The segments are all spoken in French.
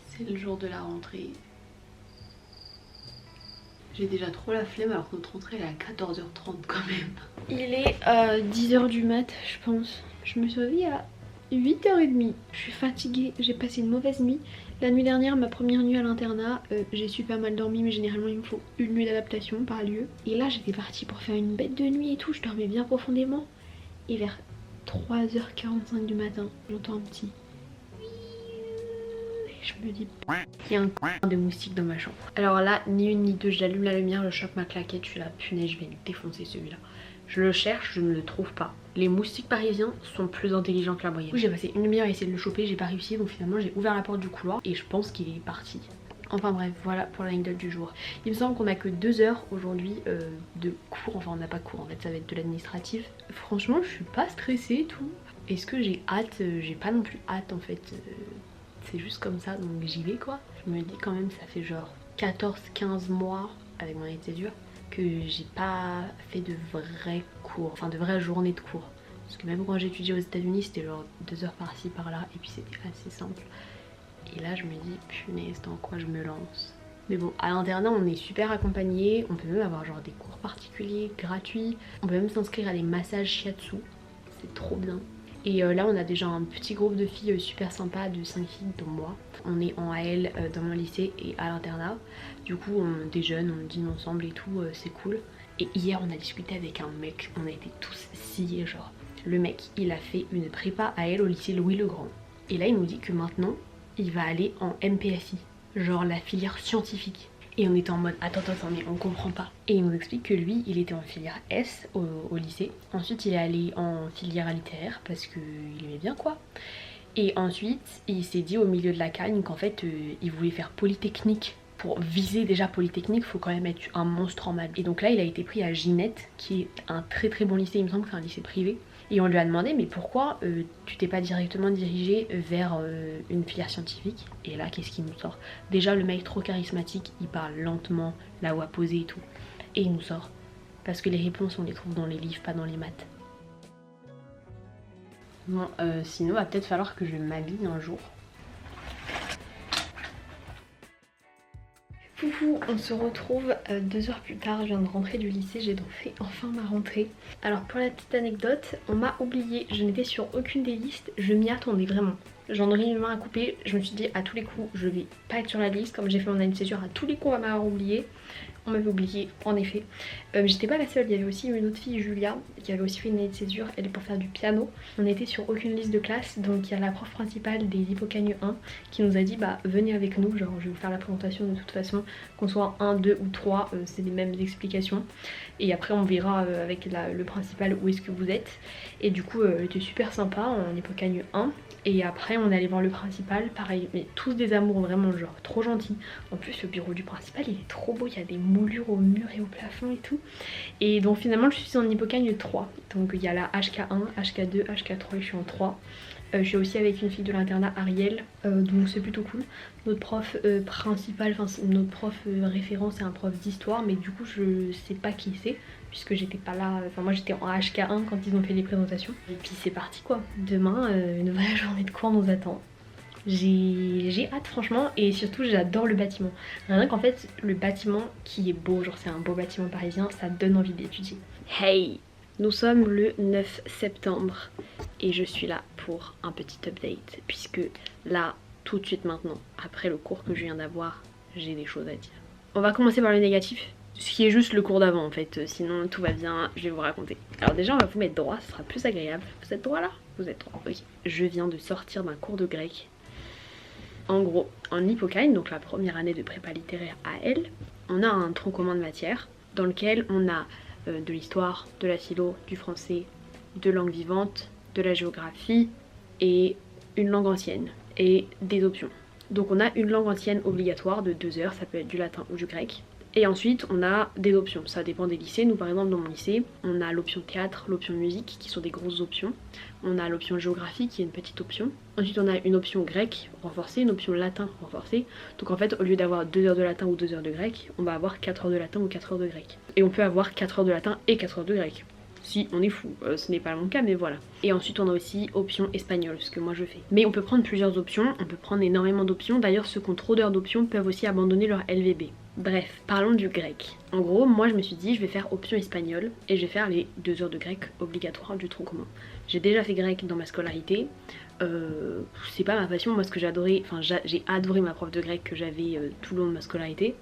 C'est le jour de la rentrée. J'ai déjà trop la flemme alors que notre rentrée elle est à 14h30 quand même. Il est 10h du mat je pense. Je me suis réveillée à 8h30. Je suis fatiguée, j'ai passé une mauvaise nuit. La nuit dernière, ma première nuit à l'internat, j'ai super mal dormi mais généralement il me faut une nuit d'adaptation par lieu. Et là j'étais partie pour faire une bête de nuit et tout, je dormais bien profondément. Et vers 3h45 du matin, j'entends un petit... Je me dis, il y a un de moustiques dans ma chambre. Alors là, ni une ni deux, j'allume la lumière, je chope ma claquette, je suis là, punaise, je vais le défoncer celui-là. Je le cherche, je ne le trouve pas. Les moustiques parisiens sont plus intelligents que la moyenne. J'ai passé une demi-heure à essayer de le choper, j'ai pas réussi, donc finalement j'ai ouvert la porte du couloir et je pense qu'il est parti. Enfin bref, voilà pour l'anecdote du jour. Il me semble qu'on a que 2 heures aujourd'hui de cours, enfin on n'a pas cours en fait, ça va être de l'administratif. Franchement, je suis pas stressée et tout. Est-ce que j'ai hâte? J'ai pas non plus hâte en fait. C'est juste comme ça, donc j'y vais quoi. Je me dis quand même, ça fait genre 14-15 mois avec mon année de césure que j'ai pas fait de vrais cours, enfin de vraies journées de cours. Parce que même quand j'étudiais aux États-Unis, c'était genre 2 heures par-ci par-là et puis c'était assez simple. Et là je me dis, punaise, dans quoi je me lance? Mais bon, à l'internat on est super accompagnés, on peut même avoir genre des cours particuliers gratuits, on peut même s'inscrire à des massages shiatsu, c'est trop bien. Et là on a déjà un petit groupe de filles super sympa, de 5 filles dont moi. On est en AL dans mon lycée et à l'internat. Du coup on déjeune, on dîne ensemble et tout, c'est cool. Et hier on a discuté avec un mec, on a été tous sciés genre. Le mec il a fait une prépa AL au lycée Louis le Grand. Et là il nous dit que maintenant il va aller en MPSI, genre la filière scientifique. Et on était en mode attends mais on comprend pas. Et il nous explique que lui il était en filière S au lycée. Ensuite il est allé en filière littéraire parce qu'il aimait bien quoi. Et ensuite il s'est dit au milieu de la cagne qu'en fait il voulait faire Polytechnique. Pour viser déjà Polytechnique, faut quand même être un monstre en maths. Et donc là il a été pris à Ginette qui est un très très bon lycée, il me semble que c'est un lycée privé. Et on lui a demandé mais pourquoi tu t'es pas directement dirigé vers une filière scientifique. Et là qu'est-ce qu'il nous sort? Déjà le mec trop charismatique, il parle lentement, la voix posée et tout. Et il nous sort parce que les réponses on les trouve dans les livres, pas dans les maths. Bon sinon va peut-être falloir que je m'habille un jour. Coucou, on se retrouve 2 heures plus tard, je viens de rentrer du lycée, j'ai donc fait enfin ma rentrée. Alors pour la petite anecdote, on m'a oublié, je n'étais sur aucune des listes, je m'y attendais vraiment. J'en aurais une main à couper, je me suis dit à tous les coups je vais pas être sur la liste, comme j'ai fait mon année de césure, à tous les coups on va m'avoir oublié. On m'avait oublié en effet. J'étais pas la seule, il y avait aussi une autre fille, Julia, qui avait aussi fait une année de césure, elle est pour faire du piano. On était sur aucune liste de classe, donc il y a la prof principale des Hippocagnes 1 qui nous a dit bah venez avec nous, genre je vais vous faire la présentation de toute façon, qu'on soit 1, 2 ou 3, c'est les mêmes explications. Et après on verra avec le principal où est-ce que vous êtes. Et du coup elle était super sympa en Hippocagne 1. Et après on allait voir le principal, pareil, mais tous des amours vraiment genre trop gentils. En plus le bureau du principal il est trop beau, il y a des moulures au mur et au plafond et tout. Et donc finalement je suis en Hippocagne 3. Donc il y a la HK1, HK2, HK3 et je suis en 3. Je suis aussi avec une fille de l'internat Ariel, donc c'est plutôt cool. Notre prof principal, enfin notre prof référent c'est un prof d'histoire, mais du coup je sais pas qui c'est puisque j'étais pas là, enfin moi j'étais en HK1 quand ils ont fait les présentations. Et puis c'est parti quoi, demain une vraie journée de cours nous attend. J'ai hâte franchement et surtout j'adore le bâtiment. Rien qu'en fait le bâtiment qui est beau, genre c'est un beau bâtiment parisien, ça donne envie d'étudier. Hey! Nous sommes le 9 septembre et je suis là pour un petit update puisque là, tout de suite maintenant, après le cours que je viens d'avoir, j'ai des choses à dire. On va commencer par le négatif, ce qui est juste le cours d'avant en fait, sinon tout va bien, je vais vous raconter. Alors déjà on va vous mettre droit, ce sera plus agréable. Vous êtes droit là? Vous êtes droit, ok. Je viens de sortir d'un cours de grec. En gros, en Hippocagne, donc la première année de prépa littéraire à elle, on a un tronc commun de matière dans lequel on a de l'histoire, de la philo, du français, de langue vivante, de la géographie et une langue ancienne et des options. Donc on a une langue ancienne obligatoire de 2 heures, ça peut être du latin ou du grec. Et ensuite on a des options, ça dépend des lycées. Nous par exemple dans mon lycée, on a l'option théâtre, l'option musique qui sont des grosses options. On a l'option géographie qui est une petite option. Ensuite on a une option grec renforcée, une option latin renforcée. Donc en fait au lieu d'avoir 2 heures de latin ou 2 heures de grec, on va avoir 4 heures de latin ou 4 heures de grec. Et on peut avoir 4 heures de latin et 4 heures de grec. Si on est fou, ce n'est pas mon cas mais voilà. Et ensuite on a aussi option espagnol, ce que moi je fais. Mais on peut prendre plusieurs options, on peut prendre énormément d'options. D'ailleurs ceux qui ont trop d'heures d'options peuvent aussi abandonner leur LVB. Bref, parlons du grec. En gros, moi je me suis dit je vais faire option espagnol et je vais faire les 2 heures de grec obligatoires du tronc commun. J'ai déjà fait grec dans ma scolarité. C'est pas ma passion, moi ce que j'ai adoré, enfin j'ai adoré ma prof de grec que j'avais tout le long de ma scolarité,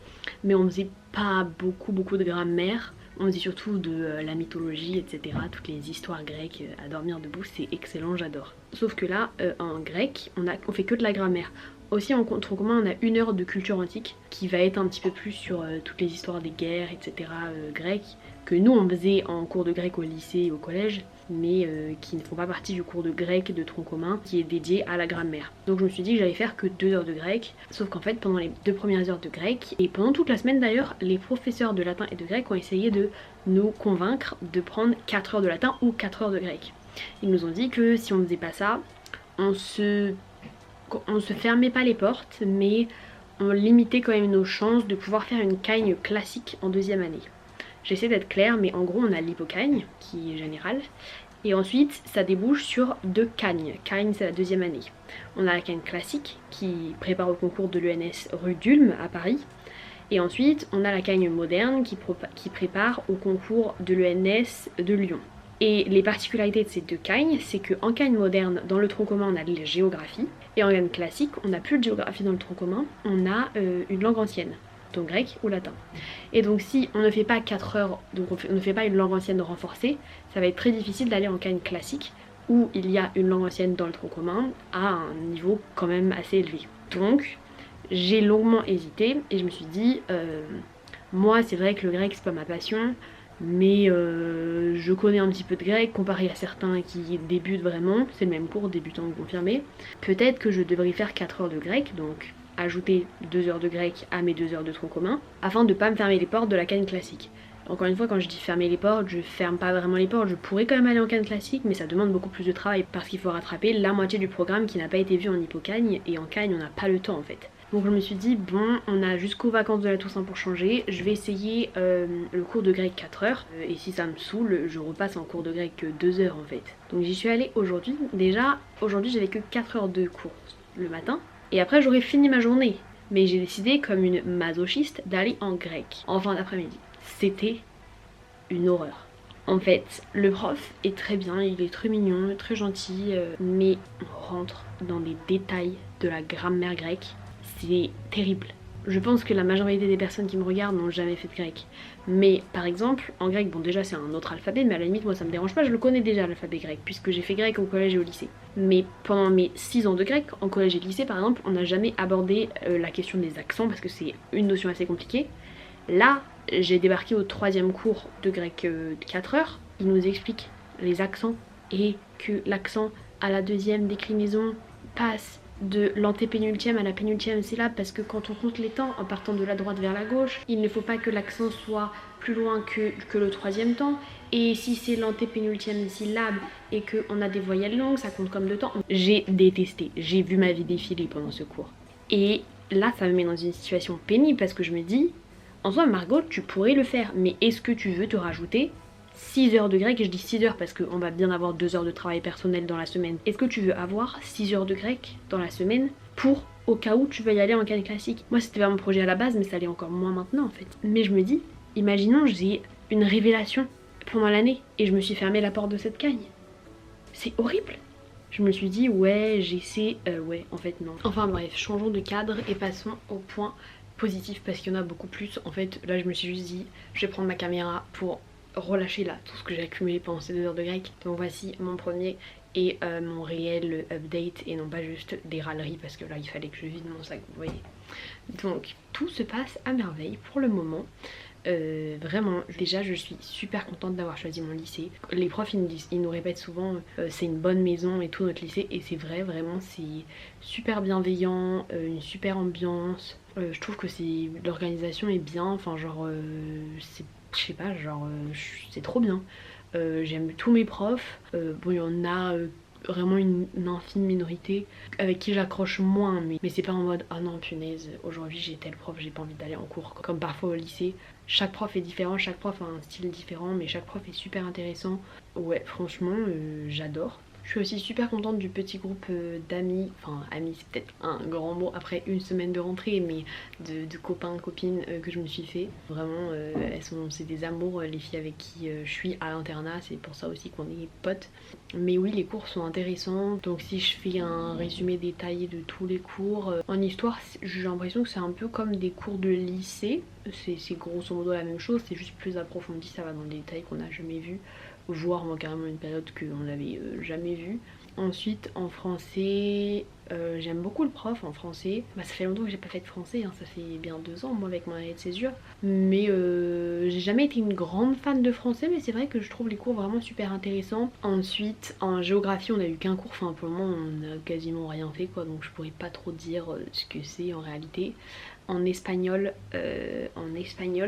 mais on faisait pas beaucoup de grammaire. On dit surtout de la mythologie, etc. Toutes les histoires grecques à dormir debout, c'est excellent, j'adore. Sauf que là, en grec, on fait que de la grammaire. Aussi en tronc commun, on a 1 heure de culture antique qui va être un petit peu plus sur toutes les histoires des guerres, etc. Grecques, que nous on faisait en cours de grec au lycée et au collège, mais qui ne font pas partie du cours de grec de tronc commun qui est dédié à la grammaire. Donc je me suis dit que j'allais faire que 2 heures de grec, sauf qu'en fait pendant les 2 premières heures de grec, et pendant toute la semaine d'ailleurs, les professeurs de latin et de grec ont essayé de nous convaincre de prendre 4 heures de latin ou 4 heures de grec. Ils nous ont dit que si on faisait pas ça, on se fermait pas les portes, mais on limitait quand même nos chances de pouvoir faire une cagne classique en 2e année. J'essaie d'être claire, mais en gros on a l'hypocagne qui est générale, et ensuite ça débouche sur 2 cagnes. Cagne c'est la 2e année. On a la cagne classique qui prépare au concours de l'ENS rue d'Ulm à Paris, et ensuite on a la cagne moderne qui prépare au concours de l'ENS de Lyon. Et les particularités de ces 2 cagnes, c'est qu'en cagne moderne, dans le tronc commun, on a de la géographie, et en cagne classique, on n'a plus de géographie dans le tronc commun, on a une langue ancienne, donc grec ou latin. Et donc si on ne fait pas 4 heures, donc on ne fait pas une langue ancienne renforcée, ça va être très difficile d'aller en cagne classique, où il y a une langue ancienne dans le tronc commun, à un niveau quand même assez élevé. Donc j'ai longuement hésité, et je me suis dit, moi c'est vrai que le grec c'est pas ma passion, mais je connais un petit peu de grec comparé à certains qui débutent vraiment, c'est le même cours, débutant ou confirmé. Peut-être que je devrais faire 4 heures de grec, donc ajouter 2 heures de grec à mes 2 heures de tronc commun, afin de pas me fermer les portes de la cagne classique. Encore une fois, quand je dis fermer les portes, je ferme pas vraiment les portes, je pourrais quand même aller en cagne classique, mais ça demande beaucoup plus de travail parce qu'il faut rattraper la moitié du programme qui n'a pas été vu en hypocagne, et en cagne on n'a pas le temps en fait. Donc je me suis dit bon, on a jusqu'aux vacances de la Toussaint pour changer, je vais essayer le cours de grec 4 heures, et si ça me saoule, je repasse en cours de grec 2 heures en fait. Donc j'y suis allée aujourd'hui. Déjà, aujourd'hui j'avais que 4 heures de cours le matin, et après j'aurais fini ma journée. Mais j'ai décidé, comme une masochiste, d'aller en grec en fin d'après-midi. C'était une horreur. En fait, le prof est très bien, il est très mignon, très gentil, mais on rentre dans les détails de la grammaire grecque. C'est terrible. Je pense que la majorité des personnes qui me regardent n'ont jamais fait de grec. Mais par exemple, en grec, bon déjà c'est un autre alphabet, mais à la limite moi ça me dérange pas, je le connais déjà l'alphabet grec, puisque j'ai fait grec au collège et au lycée. Mais pendant mes 6 ans de grec, en collège et lycée par exemple, on n'a jamais abordé la question des accents, parce que c'est une notion assez compliquée. Là, j'ai débarqué au 3e cours de grec 4 heures, il nous explique les accents, et que l'accent à la 2e déclinaison passe de l'antépénultième à la pénultième syllabe, parce que quand on compte les temps en partant de la droite vers la gauche, il ne faut pas que l'accent soit plus loin que le 3e temps, et si c'est l'antépénultième syllabe et qu'on a des voyelles longues, ça compte comme 2 temps. J'ai détesté, j'ai vu ma vie défiler pendant ce cours. Et là ça me met dans une situation pénible, parce que je me dis, en soi Margot tu pourrais le faire, mais est-ce que tu veux te rajouter 6 heures de grec, et je dis 6 heures parce qu'on va bien avoir 2 heures de travail personnel dans la semaine. Est-ce que tu veux avoir 6 heures de grec dans la semaine pour, au cas où tu veux y aller en cagne classique? Moi c'était pas mon projet à la base, mais ça l'est encore moins maintenant en fait. Mais je me dis, imaginons j'ai une révélation pendant l'année et je me suis fermé la porte de cette cagne. C'est horrible. Je me suis dit ouais j'essaie, ouais en fait non. Enfin bref, changeons de cadre et passons au point positif, parce qu'il y en a beaucoup plus. En fait là je me suis juste dit, je vais prendre ma caméra pour relâcher là tout ce que j'ai accumulé pendant ces 2 heures de grec. Donc voici mon premier et mon réel update, et non pas juste des râleries, parce que là il fallait que je vide mon sac, vous voyez. Donc tout se passe à merveille pour le moment. Vraiment, déjà je suis super contente d'avoir choisi mon lycée. Les profs ils nous répètent souvent c'est une bonne maison et tout notre lycée, et c'est vrai, vraiment c'est super bienveillant, une super ambiance. Je trouve que l'organisation est bien, enfin genre je sais pas, genre c'est trop bien. J'aime tous mes profs. Bon il y en a vraiment une infime minorité avec qui j'accroche moins, mais c'est pas en mode ah non punaise, aujourd'hui j'ai tel prof, j'ai pas envie d'aller en cours, comme parfois au lycée. Chaque prof est différent, chaque prof a un style différent, mais chaque prof est super intéressant. Ouais, franchement, j'adore. Je suis aussi super contente du petit groupe d'amis, enfin amis c'est peut-être un grand mot après une semaine de rentrée, mais de copains, copines que je me suis fait. Vraiment, c'est des amours, les filles avec qui je suis à l'internat, c'est pour ça aussi qu'on est potes. Mais oui, les cours sont intéressants, donc si je fais un résumé détaillé de tous les cours, en histoire j'ai l'impression que c'est un peu comme des cours de lycée, c'est grosso modo la même chose, c'est juste plus approfondi, ça va dans des détails qu'on n'a jamais vus, voire moi carrément une période qu'on n'avait jamais vue. Ensuite en français, j'aime beaucoup le prof en français. Bah, ça fait longtemps que j'ai pas fait de français, hein. Ça fait bien 2 ans moi avec mon année de césure. Mais j'ai jamais été une grande fan de français, mais c'est vrai que je trouve les cours vraiment super intéressants. Ensuite en géographie on a eu qu'un cours, enfin pour le moment on a quasiment rien fait quoi, donc je pourrais pas trop dire ce que c'est en réalité. En espagnol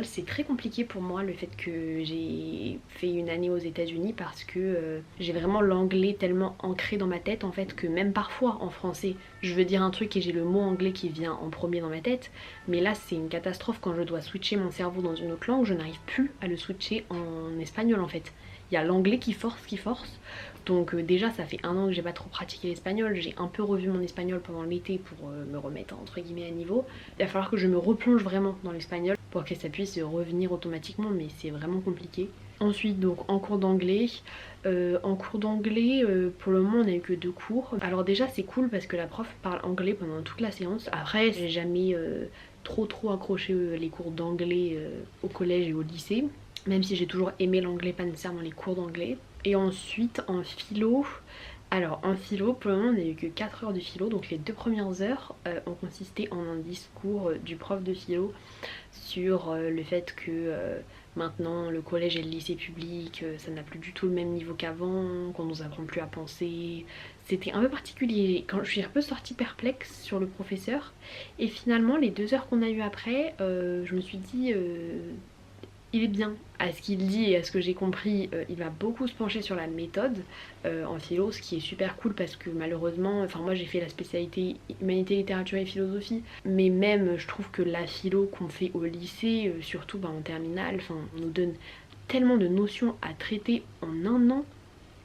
c'est très compliqué pour moi le fait que j'ai fait une année aux États-Unis parce que j'ai vraiment l'anglais tellement ancré dans ma tête en fait que même parfois en français je veux dire un truc et j'ai le mot anglais qui vient en premier dans ma tête, mais là c'est une catastrophe quand je dois switcher mon cerveau dans une autre langue, je n'arrive plus à le switcher en espagnol en fait. Il y a l'anglais qui force. Donc déjà ça fait 1 an que j'ai pas trop pratiqué l'espagnol, j'ai un peu revu mon espagnol pendant l'été pour me remettre entre guillemets à niveau. Il va falloir que je me replonge vraiment dans l'espagnol pour que ça puisse revenir automatiquement, mais c'est vraiment compliqué. Ensuite donc en cours d'anglais, pour le moment on a eu que 2 cours. Alors déjà c'est cool parce que la prof parle anglais pendant toute la séance. Après j'ai jamais trop accroché les cours d'anglais au collège et au lycée, même si j'ai toujours aimé l'anglais, pas nécessairement les cours d'anglais. Et ensuite en philo, alors en philo pour le moment on n'a eu que 4 heures de philo, donc les 2 premières heures ont consisté en un discours du prof de philo sur le fait que maintenant le collège et le lycée public ça n'a plus du tout le même niveau qu'avant, qu'on nous apprend plus à penser. C'était un peu particulier, quand je suis un peu sortie perplexe sur le professeur, et finalement les 2 heures qu'on a eu après je me suis dit il est bien à ce qu'il dit et à ce que j'ai compris, il va beaucoup se pencher sur la méthode en philo, ce qui est super cool parce que malheureusement, enfin moi j'ai fait la spécialité humanité, littérature et philosophie, mais même je trouve que la philo qu'on fait au lycée, surtout en terminale, enfin on nous donne tellement de notions à traiter en 1 an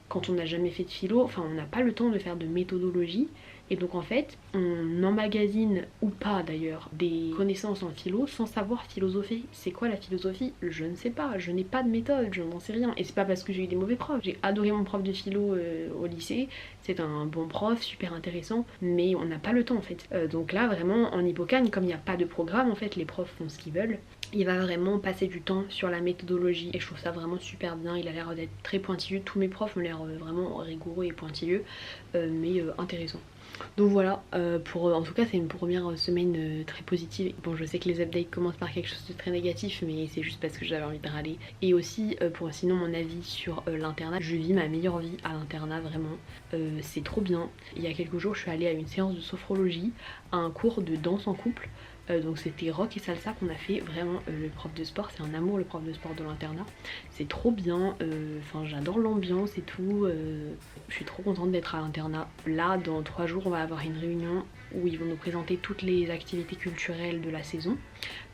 quand on n'a jamais fait de philo, enfin on n'a pas le temps de faire de méthodologie. Et donc en fait, on emmagasine, ou pas d'ailleurs, des connaissances en philo sans savoir philosopher. C'est quoi la philosophie? Je ne sais pas, je n'ai pas de méthode, je n'en sais rien. Et c'est pas parce que j'ai eu des mauvais profs. J'ai adoré mon prof de philo au lycée, c'est un bon prof, super intéressant, mais on n'a pas le temps en fait. Donc là vraiment en Hippocane, comme il n'y a pas de programme en fait, les profs font ce qu'ils veulent. Il va vraiment passer du temps sur la méthodologie et je trouve ça vraiment super bien, il a l'air d'être très pointilleux, tous mes profs ont l'air vraiment rigoureux et pointilleux, mais intéressant. Donc voilà, en tout cas c'est une première semaine très positive. Bon je sais que les updates commencent par quelque chose de très négatif, mais c'est juste parce que j'avais envie de râler. Et aussi pour sinon mon avis sur l'internat, je vis ma meilleure vie à l'internat vraiment, c'est trop bien. Il y a quelques jours je suis allée à une séance de sophrologie, à un cours de danse en couple. Donc c'était rock et salsa qu'on a fait, vraiment le prof de sport, c'est un amour le prof de sport de l'internat, c'est trop bien, enfin j'adore l'ambiance et tout, je suis trop contente d'être à l'internat. Là dans 3 jours on va avoir une réunion où ils vont nous présenter toutes les activités culturelles de la saison.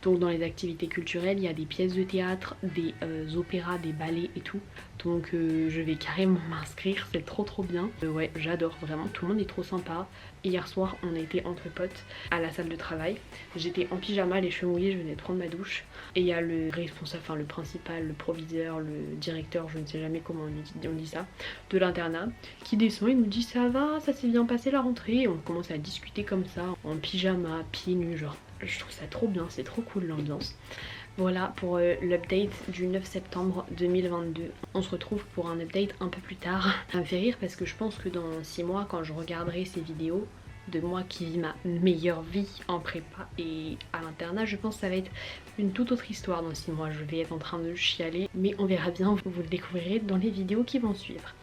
Donc dans les activités culturelles il y a des pièces de théâtre, des opéras, des ballets et tout, donc je vais carrément m'inscrire, c'est trop bien. Ouais j'adore vraiment, tout le monde est trop sympa. Hier soir on a été entre potes à la salle de travail, j'étais en pyjama, les cheveux mouillés, je venais de prendre ma douche et il y a le responsable, enfin le principal, le proviseur, le directeur, je ne sais jamais comment on dit ça, de l'internat qui descend et nous dit ça va, ça s'est bien passé la rentrée, et on commence à discuter comme ça en pyjama, pieds nus, genre je trouve ça trop bien, c'est trop cool l'ambiance. Voilà pour l'update du 9 septembre 2022. On se retrouve pour un update un peu plus tard. Ça me fait rire parce que je pense que dans 6 mois, quand je regarderai ces vidéos de moi qui vis ma meilleure vie en prépa et à l'internat, je pense que ça va être une toute autre histoire dans 6 mois. Je vais être en train de chialer, mais on verra bien, vous le découvrirez dans les vidéos qui vont suivre.